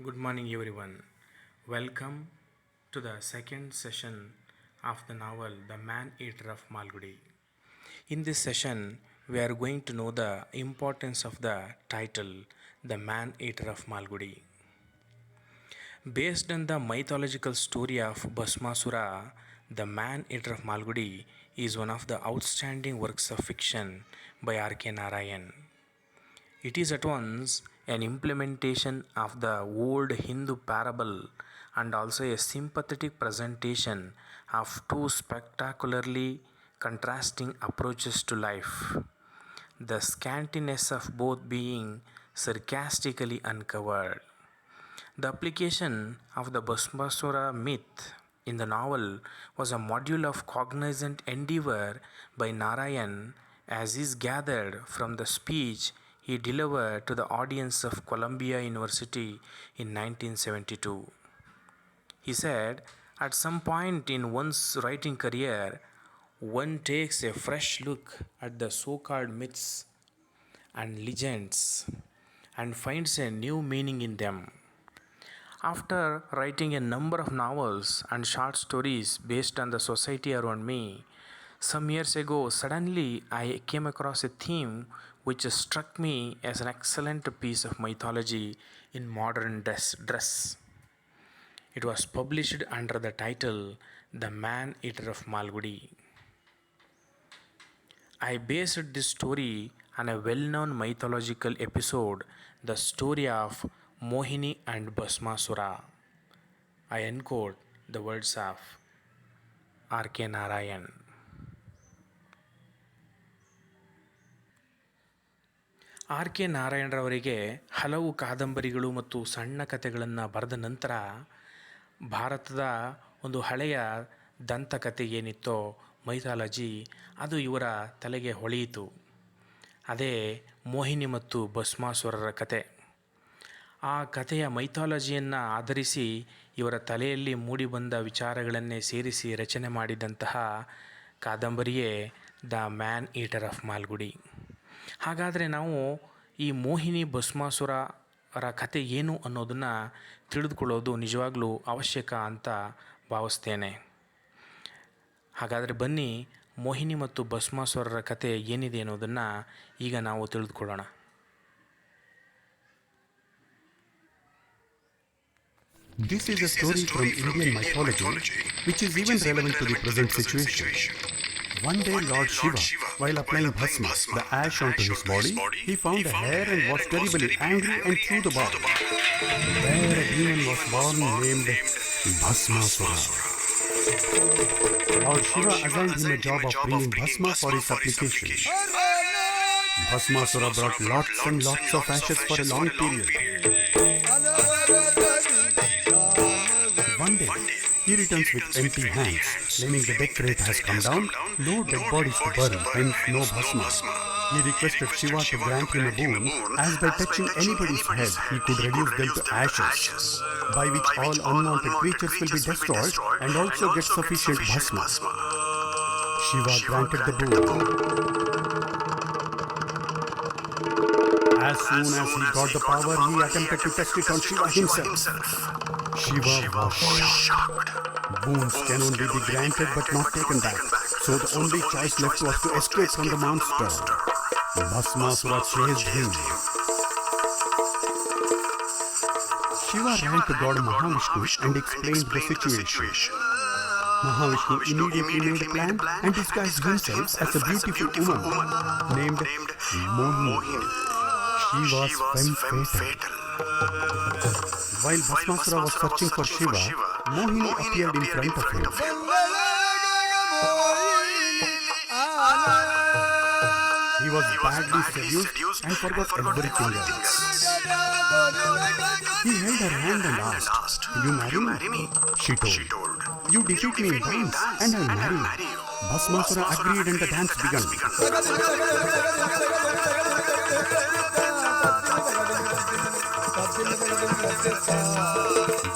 Good morning, everyone. Welcome to the second session of the novel The Man Eater of Malgudi. In this session, we are going to know the importance of the title The Man Eater of Malgudi. Based on the mythological story of Bhasmasura, The Man Eater of Malgudi is one of the outstanding works of fiction by R.K. Narayan. It is at once an implementation of the old Hindu parable and also a sympathetic presentation of two spectacularly contrasting approaches to life, the scantiness of both being sarcastically uncovered. The application of the Bhasmasura myth in the novel was a module of cognizant endeavor by Narayan as is gathered from the speech he delivered to the audience of Columbia University in 1972. He said, at some point in one's writing career, one takes a fresh look at the so called myths and legends and finds a new meaning in them. After writing a number of novels and short stories based on the society around me, some years ago, suddenly I came across a theme which struck me as an excellent piece of mythology in modern dress. It was published under the title The Man Eater of Malgudi. I based this story on a well known mythological episode, the story of Mohini and Bhasmasura. I encode the words of R.K. Narayan. R.K. ನಾರಾಯಣರವರಿಗೆ ಹಲವು ಕಾದಂಬರಿಗಳು ಮತ್ತು ಸಣ್ಣ ಕಥೆಗಳನ್ನು ಬರೆದ ನಂತರ ಭಾರತದ ಒಂದು ಹಳೆಯ ದಂತಕಥೆ ಏನಿತ್ತೋ ಮೈಥಾಲಜಿ ಅದು ಇವರ ತಲೆಗೆ ಹೊಳೆಯಿತು. ಅದೇ ಮೋಹಿನಿ ಮತ್ತು ಭಸ್ಮಾಸುರರ ಕತೆ. ಆ ಕಥೆಯ ಮೈಥಾಲಜಿಯನ್ನು ಆಧರಿಸಿ ಇವರ ತಲೆಯಲ್ಲಿ ಮೂಡಿಬಂದ ವಿಚಾರಗಳನ್ನೇ ಸೇರಿಸಿ ರಚನೆ ಮಾಡಿದಂತಹ ಕಾದಂಬರಿಯೇ the man eater of Malgudi. ಹಾಗಾದರೆ ನಾವು ಈ ಮೋಹಿನಿ ಭಸ್ಮಾಸುರರ ಕತೆ ಏನು ಅನ್ನೋದನ್ನು ತಿಳಿದುಕೊಳ್ಳೋದು ನಿಜವಾಗ್ಲೂ ಅವಶ್ಯಕ ಅಂತ ಭಾವಿಸ್ತೇನೆ. ಹಾಗಾದರೆ ಬನ್ನಿ, ಮೋಹಿನಿ ಮತ್ತು ಭಸ್ಮಾಸುರರ ಕತೆ ಏನಿದೆ ಅನ್ನೋದನ್ನು ಈಗ ನಾವು ತಿಳಿದುಕೊಳ್ಳೋಣ. This is a story from Indian mythology, which is even relevant to the present situation. One day Lord Shiva, while applying bhasma, the ash onto his body, he found a hare and was terribly angry and threw the ball. There a demon was born named Bhasmasura. Lord Shiva assigned him a job of bringing bhasma for his application. Bhasmasura brought lots and lots of ashes for a long period. One day, he returns with empty hands, claiming the death rate has come down, no dead bodies to burn, hence no bhasma. He requested Shiva to grant him a boon, as by touching anybody's head, he could reduce them to ashes, by which all unwanted creatures will be destroyed and also get sufficient bhasma. Shiva granted the boon. As soon as he got the power, he attempted to test it on Shiva himself. Shiva was shocked. Boons can only be granted but not taken back, so the only choice left was to escape from the monster. Bhasmasura chased him. Shiva ran to God Mahavishnu and explained the situation. Mahavishnu immediately made a plan and disguised himself as a beautiful woman named Mohini. She was femme fatale. While Bhasmasura was searching for Shiva, Mohini appeared in front of him. He was badly seduced and forgot everything else. He held her hand and asked, "Will you marry me?" She told, "You defeat me in dance and I'll marry you." Bhasmasura agreed and the dance began.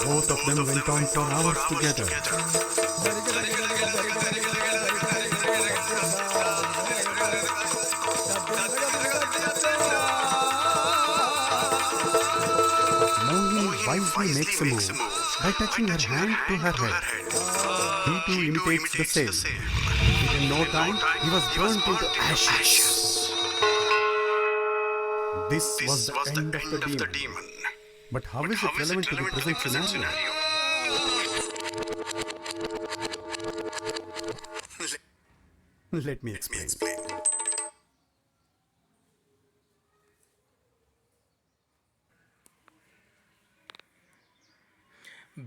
Both of them went on for hours together. Mohini wisely makes a move by touching her hand to her head. He too imitates the same. Within no time, he was burnt into ashes. This was the end of the demon. But how is it relevant to the present scenario? Let me explain.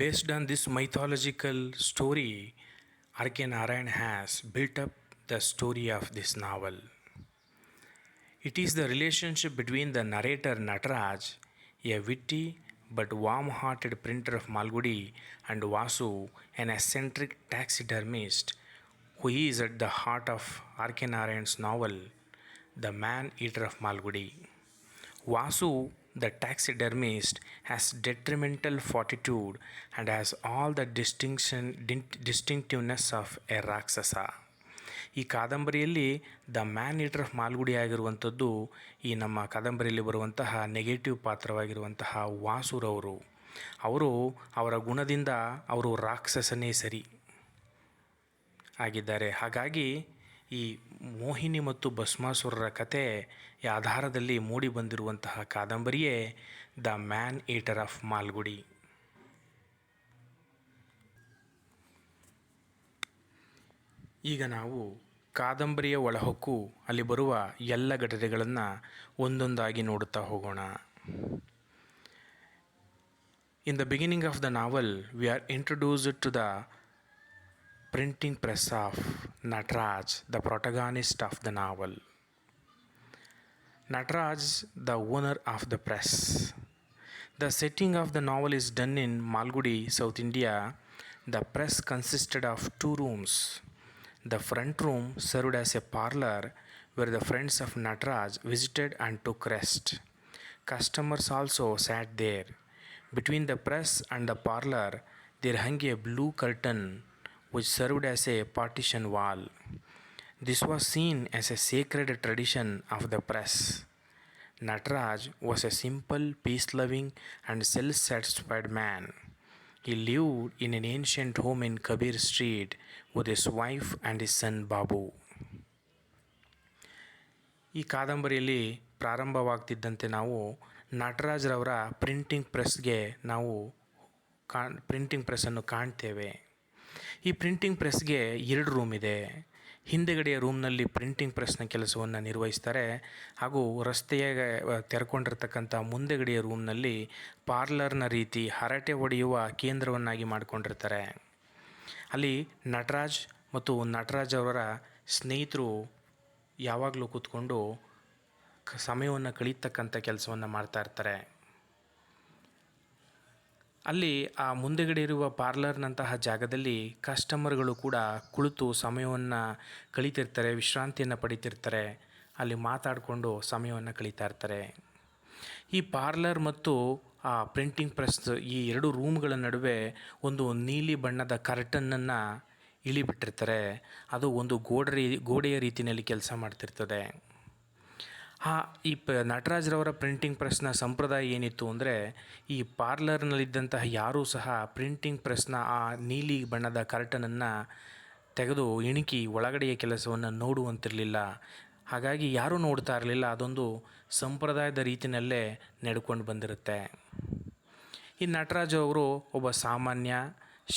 Based on this mythological story, R.K. Narayan has built up the story of this novel. It is the relationship between the narrator Nataraj, a witty but warm hearted printer of Malgudi, and Vasu, an eccentric taxidermist, who is at the heart of R.K. Narayan's novel, The Man Eater of Malgudi. Vasu, the taxidermist, has detrimental fortitude and has all the distinctiveness of a Rakshasa. ಈ ಕಾದಂಬರಿಯಲ್ಲಿ the man eater of Malgudi ಆಗಿರುವಂಥದ್ದು ಈ ನಮ್ಮ ಕಾದಂಬರಿಯಲ್ಲಿ ಬರುವಂತಹ negative ಪಾತ್ರವಾಗಿರುವಂತಹ ವಾಸುರವರು. ಅವರ ಗುಣದಿಂದ ಅವರು ರಾಕ್ಷಸನೇ ಸರಿ ಆಗಿದ್ದಾರೆ. ಹಾಗಾಗಿ ಈ ಮೋಹಿನಿ ಮತ್ತು ಭಸ್ಮಾಸುರರ ಕತೆ ಆಧಾರದಲ್ಲಿ ಮೂಡಿ ಬಂದಿರುವಂತಹ ಕಾದಂಬರಿಯೇ the man eater of Malgudi. ಈಗ ನಾವು ಕಾದಂಬರಿಯ ಒಳಹೊಕ್ಕು, ಅಲ್ಲಿ ಬರುವ ಎಲ್ಲ ಘಟನೆಗಳನ್ನು ಒಂದೊಂದಾಗಿ ನೋಡುತ್ತಾ ಹೋಗೋಣ. In the beginning of the novel we are introduced to the printing press of Nataraj, the protagonist of the novel. Nataraj, the owner of the press. The setting of the novel is done in Malgudi, South India. The press consisted of 2 rooms. The front room served as a parlor where the friends of Nataraj visited and took rest. Customers also sat there. Between the press and the parlor there hung a blue curtain which served as a partition wall. This was seen as a sacred tradition of the press. Nataraj was a simple, peace-loving and self-satisfied man. He lived in an ancient home in Kabir Street with his wife and his son Babu. ಈ ಕಾದಂಬರಿಯಲ್ಲಿ ಪ್ರಾರಂಭವಾಗ್ತಿದ್ದಂತೆ ನಾವು ನಟರಾಜ್ರವರ printing ಪ್ರೆಸ್ಸನ್ನು ಕಾಣ್ತೇವೆ. ಈ printing ಪ್ರೆಸ್ಗೆ 2 room ಇದೆ. ಹಿಂದೆಗಡೆಯ ರೂಮ್ನಲ್ಲಿ printing ಪ್ರೆಸ್ನ ಕೆಲಸವನ್ನು ನಿರ್ವಹಿಸ್ತಾರೆ, ಹಾಗೂ ರಸ್ತೆಯ ತೆರ್ಕೊಂಡಿರ್ತಕ್ಕಂಥ ಮುಂದೆಗಡೆಯ ರೂಮ್ನಲ್ಲಿ ಪಾರ್ಲರ್ನ ರೀತಿ ಹರಟೆ ಹೊಡೆಯುವ ಕೇಂದ್ರವನ್ನಾಗಿ ಮಾಡಿಕೊಂಡಿರ್ತಾರೆ. ಅಲ್ಲಿ ನಟರಾಜ್ ಮತ್ತು ನಟರಾಜ್ ಅವರ ಸ್ನೇಹಿತರು ಯಾವಾಗಲೂ ಕೂತ್ಕೊಂಡು ಸಮಯವನ್ನು ಕಳೀತಕ್ಕಂಥ ಕೆಲಸವನ್ನು ಮಾಡ್ತಾ ಇರ್ತಾರೆ. ಅಲ್ಲಿ ಆ ಮುಂದೆಗಡೆ ಇರುವ ಪಾರ್ಲರ್ನಂತಹ ಜಾಗದಲ್ಲಿ ಕಸ್ಟಮರ್ಗಳು ಕೂಡ ಕುಳಿತು ಸಮಯವನ್ನು ಕಳೀತಿರ್ತಾರೆ, ವಿಶ್ರಾಂತಿಯನ್ನು ಪಡಿತಿರ್ತಾರೆ, ಅಲ್ಲಿ ಮಾತಾಡಿಕೊಂಡು ಸಮಯವನ್ನು ಕಳೀತಾ ಇರ್ತಾರೆ. ಈ ಪಾರ್ಲರ್ ಮತ್ತು ಆ ಪ್ರಿಂಟಿಂಗ್ ಪ್ರೆಸ್ ಈ 2 ರೂಮ್ಗಳ ನಡುವೆ ಒಂದು ನೀಲಿ ಬಣ್ಣದ ಕರ್ಟನ್ನನ್ನು ಇಳಿಬಿಟ್ಟಿರ್ತಾರೆ. ಅದು ಒಂದು ಗೋಡೆಯ ರೀತಿಯಲ್ಲಿ ಕೆಲಸ ಮಾಡ್ತಿರ್ತದೆ. ಈ ನಟರಾಜ್ರವರ ಪ್ರಿಂಟಿಂಗ್ ಪ್ರೆಸ್ನ ಸಂಪ್ರದಾಯ ಏನಿತ್ತು ಅಂದರೆ, ಈ ಪಾರ್ಲರ್ನಲ್ಲಿದ್ದಂತಹ ಯಾರೂ ಸಹ ಪ್ರಿಂಟಿಂಗ್ ಪ್ರೆಸ್ನ ಆ ನೀಲಿ ಬಣ್ಣದ ಕರ್ಟನನ್ನು ತೆಗೆದು ಇಣುಕಿ ಒಳಗಡೆಯ ಕೆಲಸವನ್ನು ನೋಡುವಂತಿರಲಿಲ್ಲ. ಹಾಗಾಗಿ ಯಾರೂ ನೋಡ್ತಾ ಇರಲಿಲ್ಲ. ಅದೊಂದು ಸಂಪ್ರದಾಯದ ರೀತಿಯಲ್ಲೇ ನಡ್ಕೊಂಡು ಬಂದಿರುತ್ತೆ. ಈ ನಟರಾಜ್ ಅವರು ಒಬ್ಬ ಸಾಮಾನ್ಯ,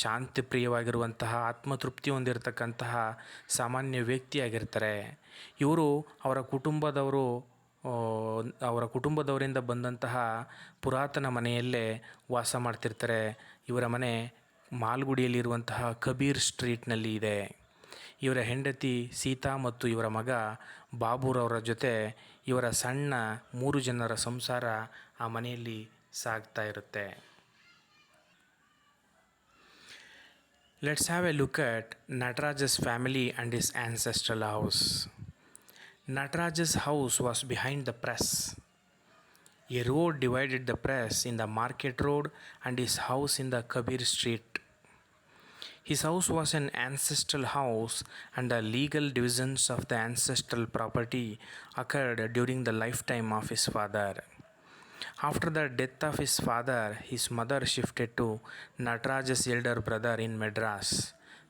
ಶಾಂತಿಪ್ರಿಯವಾಗಿರುವಂತಹ, ಆತ್ಮತೃಪ್ತಿ ಹೊಂದಿರತಕ್ಕಂತಹ ಸಾಮಾನ್ಯ ವ್ಯಕ್ತಿಯಾಗಿರ್ತಾರೆ. ಇವರು ಅವರ ಕುಟುಂಬದವರಿಂದ ಬಂದಂತಹ ಪುರಾತನ ಮನೆಯಲ್ಲೇ ವಾಸ ಮಾಡ್ತಿರ್ತಾರೆ. ಇವರ ಮನೆ ಮಾಲ್ಗುಡಿಯಲ್ಲಿರುವಂತಹ ಕಬೀರ್ ಸ್ಟ್ರೀಟ್ನಲ್ಲಿ ಇದೆ. ಇವರ ಹೆಂಡತಿ ಸೀತಾ ಮತ್ತು ಇವರ ಮಗ ಬಾಬುರವರ ಜೊತೆ ಇವರ ಸಣ್ಣ 3 ಜನರ ಸಂಸಾರ ಆ ಮನೆಯಲ್ಲಿ ಸಾಗ್ತಾ ಇರುತ್ತೆ. Let's have a look at Nataraj's family and his ancestral house. Nataraj's house was behind the press. A road divided the press in the market road and his house in the Kabir Street. His house was an ancestral house, and the legal divisions of the ancestral property occurred during the lifetime of his father. After the death of his father, his mother shifted to Nataraj's elder brother in Madras.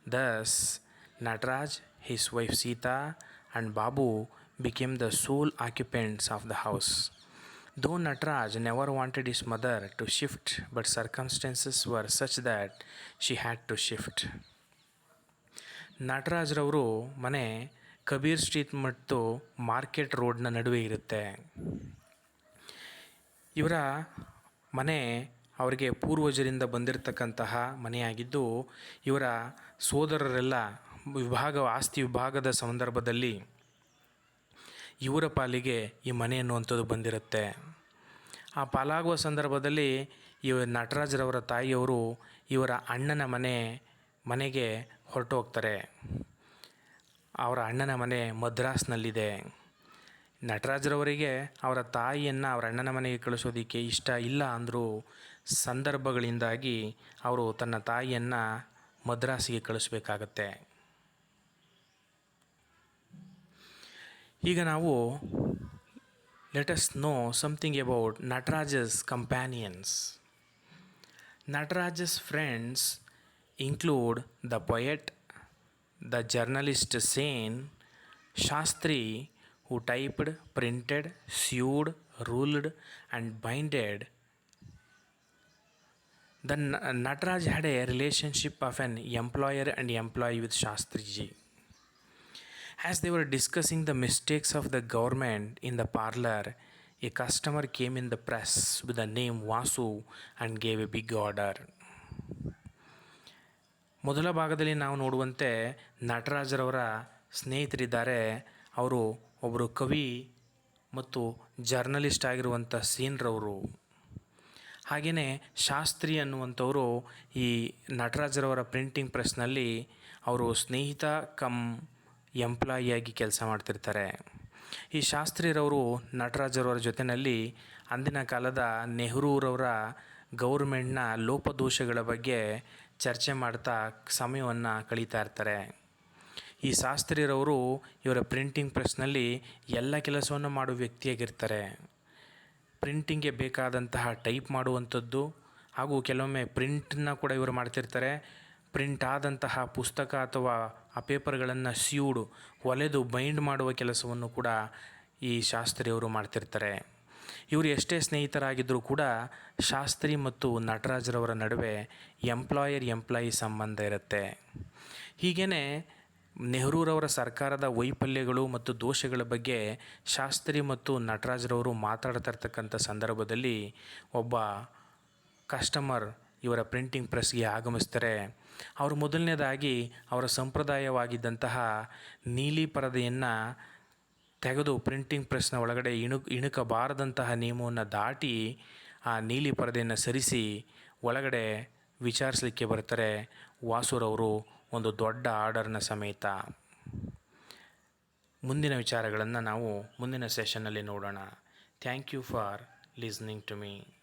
Thus, Nataraj, his wife Sita, and Babu became the sole occupants of the house. Though Nataraj never wanted his mother to shift, but circumstances were such that she had to shift. ನಟರಾಜ್ರವರು ಮನೆ Kabir street ಮತ್ತು market ರೋಡ್ನ ನಡುವೆ ಇರುತ್ತೆ. ಇವರ ಮನೆ ಅವರಿಗೆ ಪೂರ್ವಜರಿಂದ ಬಂದಿರತಕ್ಕಂತಹ ಮನೆಯಾಗಿದ್ದು, ಇವರ ಸೋದರರೆಲ್ಲ ಆಸ್ತಿ ವಿಭಾಗದ ಸಂದರ್ಭದಲ್ಲಿ ಇವರ ಪಾಲಿಗೆ ಈ ಮನೆ ಅನ್ನುವಂಥದ್ದು ಬಂದಿರುತ್ತೆ. ಆ ಪಾಲಾಗುವ ಸಂದರ್ಭದಲ್ಲಿ ನಟರಾಜ್ರವರ ತಾಯಿಯವರು ಇವರ ಅಣ್ಣನ ಮನೆಗೆ ಹೊರಟು ಹೋಗ್ತಾರೆ. ಅವರ ಅಣ್ಣನ ಮನೆ ಮದ್ರಾಸ್ನಲ್ಲಿದೆ. ನಟರಾಜ್ರವರಿಗೆ ಅವರ ತಾಯಿಯನ್ನು ಅವರ ಅಣ್ಣನ ಮನೆಗೆ ಕಳಿಸೋದಕ್ಕೆ ಇಷ್ಟ ಇಲ್ಲ ಅಂದರೂ ಸಂದರ್ಭಗಳಿಂದಾಗಿ ಅವರು ತನ್ನ ತಾಯಿಯನ್ನು ಮದ್ರಾಸಿಗೆ ಕಳಿಸ್ಬೇಕಾಗತ್ತೆ. ಈಗ ನಾವು let us know something about Nataraj's companions. Nataraj's friends include the poet, the journalist Sen, Shastri, who typed, printed, sewed, ruled, and binded. The Nataraj had a relationship of an employer and employee with Shastriji. As they were discussing the mistakes of the government in the parlor, a customer came in the press with the name Vasu and gave a big order. ಮೊದಲ ಭಾಗದಲ್ಲಿ ನಾವು ನೋಡುವಂತೆ ನಟರಾಜರವರ ಸ್ನೇಹಿತರಿದ್ದಾರೆ. ಅವರು ಒಬ್ಬರು ಕವಿ ಮತ್ತು journalist ಆಗಿರುವಂಥ ಸೇನ್ರವರು. ಹಾಗೆಯೇ ಶಾಸ್ತ್ರಿ ಅನ್ನುವಂಥವರು ಈ ನಟರಾಜರವರ ಪ್ರಿಂಟಿಂಗ್ ಪ್ರೆಸ್ನಲ್ಲಿ ಅವರು ಸ್ನೇಹಿತ ಕಮ್ ಎಂಪ್ಲಾಯಿಯಾಗಿ ಕೆಲಸ ಮಾಡ್ತಿರ್ತಾರೆ. ಈ ಶಾಸ್ತ್ರಿರವರು ನಟರಾಜರವರ ಜೊತೆಯಲ್ಲಿ ಅಂದಿನ ಕಾಲದ ನೆಹರೂರವರ ಗೌರ್ಮೆಂಟ್ನ ಲೋಪದೋಷಗಳ ಬಗ್ಗೆ ಚರ್ಚೆ ಮಾಡ್ತಾ ಸಮಯವನ್ನು ಕಳೀತಾ ಇರ್ತಾರೆ. ಈ ಶಾಸ್ತ್ರಿರವರು ಇವರ ಪ್ರಿಂಟಿಂಗ್ ಪ್ರೆಸ್ನಲ್ಲಿ ಎಲ್ಲ ಕೆಲಸವನ್ನು ಮಾಡುವ ವ್ಯಕ್ತಿಯಾಗಿರ್ತಾರೆ. ಪ್ರಿಂಟಿಂಗ್ಗೆ ಬೇಕಾದಂತಹ ಟೈಪ್ ಮಾಡುವಂಥದ್ದು ಹಾಗೂ ಕೆಲವೊಮ್ಮೆ ಪ್ರಿಂಟನ್ನು ಕೂಡ ಇವರು ಮಾಡ್ತಿರ್ತಾರೆ. ಪ್ರಿಂಟ್ ಆದಂತಹ ಪುಸ್ತಕ ಅಥವಾ ಆ ಪೇಪರ್ಗಳನ್ನು ಹೊಲೆದು ಬೈಂಡ್ ಮಾಡುವ ಕೆಲಸವನ್ನು ಕೂಡ ಈ ಶಾಸ್ತ್ರಿಯವರು ಮಾಡ್ತಿರ್ತಾರೆ. ಇವರು ಎಷ್ಟೇ ಸ್ನೇಹಿತರಾಗಿದ್ದರೂ ಕೂಡ ಶಾಸ್ತ್ರಿ ಮತ್ತು ನಟರಾಜರವರ ನಡುವೆ ಎಂಪ್ಲಾಯಿ ಸಂಬಂಧ ಇರುತ್ತೆ. ಹೀಗೇ ನೆಹರೂರವರ ಸರ್ಕಾರದ ವೈಫಲ್ಯಗಳು ಮತ್ತು ದೋಷಗಳ ಬಗ್ಗೆ ಶಾಸ್ತ್ರಿ ಮತ್ತು ನಟರಾಜರವರು ಮಾತಾಡ್ತಾ ಇರ್ತಕ್ಕಂಥ ಸಂದರ್ಭದಲ್ಲಿ ಒಬ್ಬ ಕಸ್ಟಮರ್ ಇವರ ಪ್ರಿಂಟಿಂಗ್ ಪ್ರೆಸ್ಗೆ ಆಗಮಿಸ್ತಾರೆ. ಅವರು ಮೊದಲನೇದಾಗಿ ಅವರ ಸಂಪ್ರದಾಯವಾಗಿದ್ದಂತಹ ನೀಲಿ ಪರದೆಯನ್ನು ತೆಗೆದು ಪ್ರಿಂಟಿಂಗ್ ಪ್ರೆಸ್ನ ಒಳಗಡೆ ಇಣುಕಬಾರದಂತಹ ನಿಯಮವನ್ನು ದಾಟಿ ಆ ನೀಲಿ ಪರದೆಯನ್ನು ಸರಿಸಿ ಒಳಗಡೆ ವಿಚಾರಿಸಲಿಕ್ಕೆ ಬರ್ತಾರೆ ವಾಸುರವರು ಒಂದು ದೊಡ್ಡ ಆರ್ಡರ್ನ ಸಮೇತ. ಮುಂದಿನ ವಿಚಾರಗಳನ್ನು ನಾವು ಮುಂದಿನ ಸೆಷನ್ನಲ್ಲಿ ನೋಡೋಣ. Thank you for listening to me.